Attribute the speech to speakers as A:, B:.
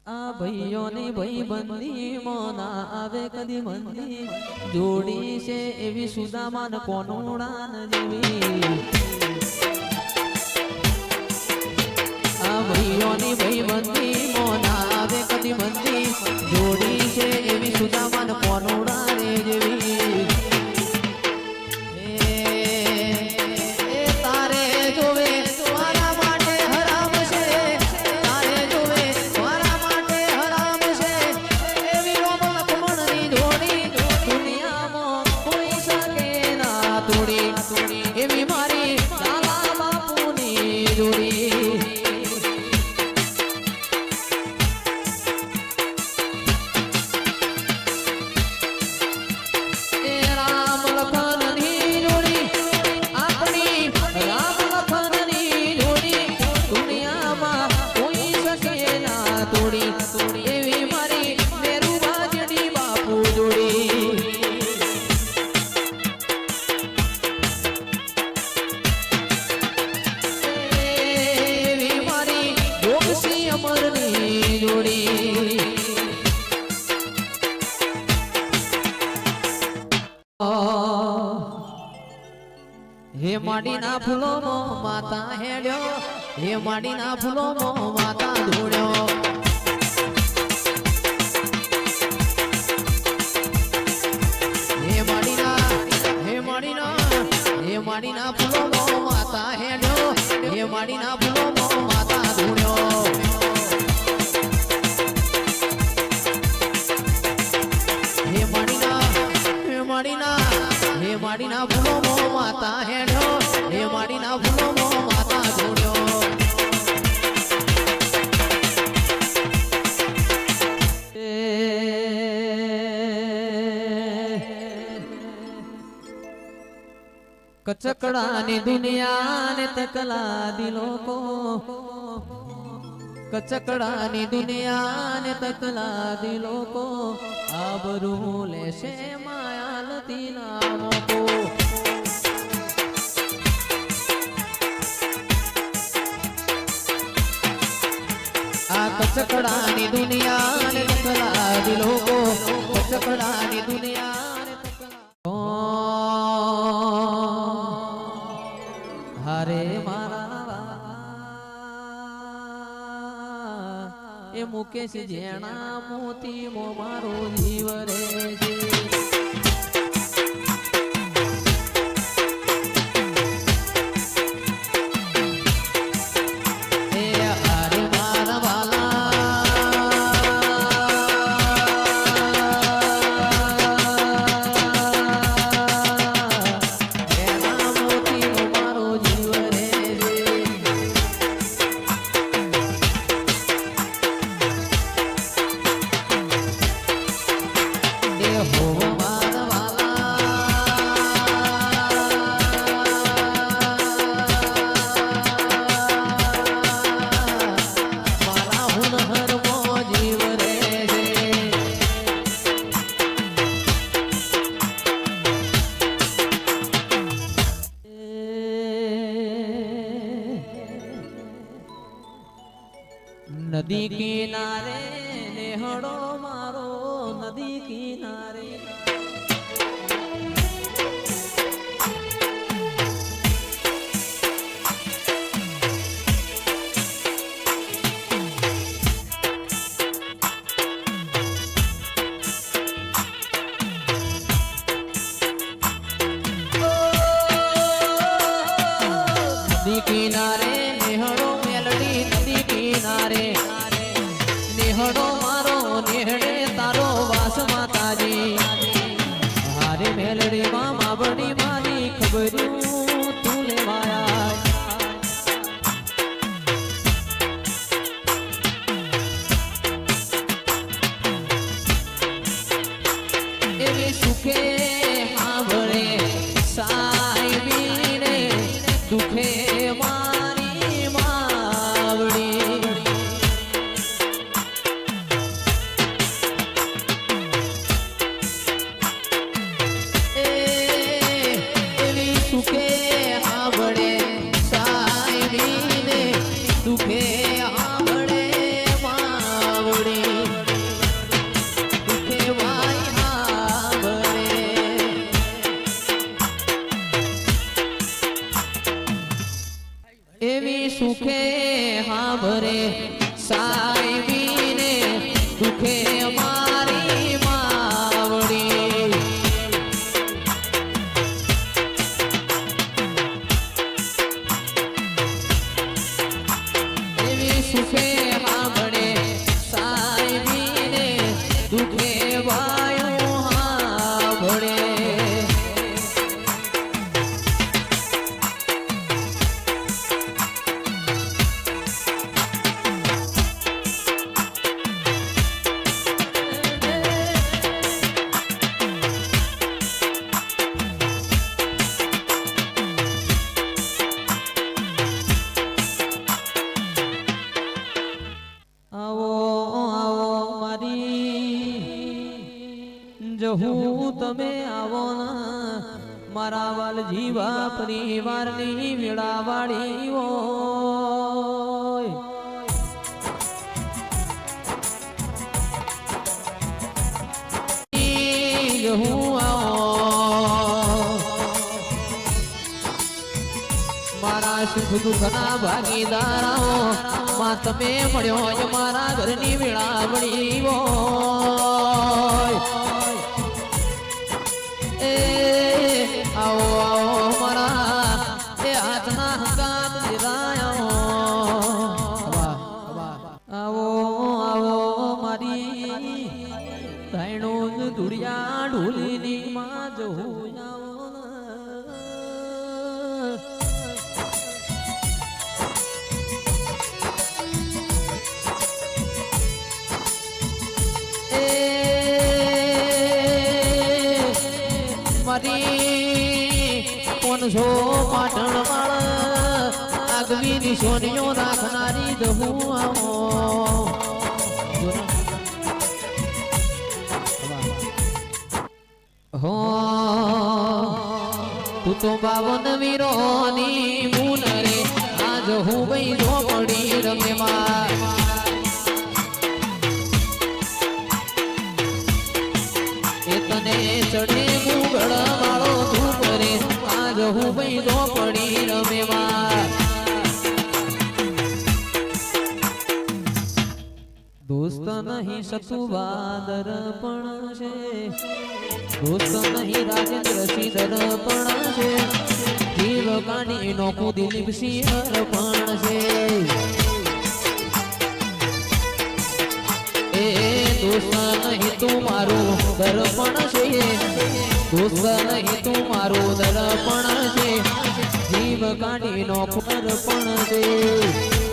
A: આ ભાઈઓની ભાઈબંધી મોના આવે કદી મંદી જોડી છે એવી સુદામાન કોનોડાન જેવી આ ભાઈઓની ભાઈબંધી મોના આવે કદી મંદી જોડી છે એવી સુદામાન કોનોડાન જેવી हे माडीना फूलो मो माता हेड्यो हे माडीना फूलो मो माता धोड्यो हे माडीना फूलो मो माता हेड्यो हे माडीना फूलो मो माता धोड्यो हे माडीना फूलो मो माता हेड्यो हे माडीना फूलो मो माता धोड्यो कचकड़ानी दुनिया ने तकला दिलों को कचकड़ानी दुनिया ने तकला दिलों को आबरू लेशे माया लती नामों को आ कचकड़ानी दुनिया ने तकला दिलों को कचकड़ानी दुनिया ने तकला हरे मारा ए मुकेश जेना मोती मो मारो जीव रे जे नदी किनारे नेहड़ो मारो नदी किनारे नदी किनारे नेहड़ो मेलडी नदी किनारे नेहड़ो मारो नेहड़े तारो वास माताजी हारे मेलडी मामा बड़ी मारी खबरू तू लेवाया एवी सुखे हावळे साईबी रे दुखे मारी मावड़ी સુખે હાંભરે સાહેબીને દુખે મારી માવડી એવી સુખે હાંભરે સાહેબીને દુખે વાયો હાંભળે જહુ તમે આવો મારા વાલ જીવા પરિવારની વેળાવાળી હોય જહુ આવો મારા સુખ દુઃખના ભાગીદારો માં તમે મળ્યો મારા ઘરની વેળાવળી હોય આવો આવો મારા એ હાથના હંગાત દિરાયો આવો આવો મારી ધૈણો ધુડિયા ઢોલીની માં જવું આવો છો પાટણ માળ આગવી સોનીઓ રાખનારી દહું આવો હો તું તો 52 વીરોની મૂન રે આજ હું ભાઈ ઝોપડી રમેમાં એ તને ચડે મુગળ વાળો તું કરે હું ભાઈ ઝોપડી રમેમાં દોસ્ત નહીં સતુવાદર પણ છે દોસ્ત નહીં રાજેન્દ્ર સિંહ પણ છે જીવ કાની નોકુ દિલીપ સિંહ પણ છે એ દોસ્ત નહીં તું મારું દર્પણ છે દોસ્ત નહીં તું મારું દર્પણ છે જીવ કાઢી નો દર્પણ છે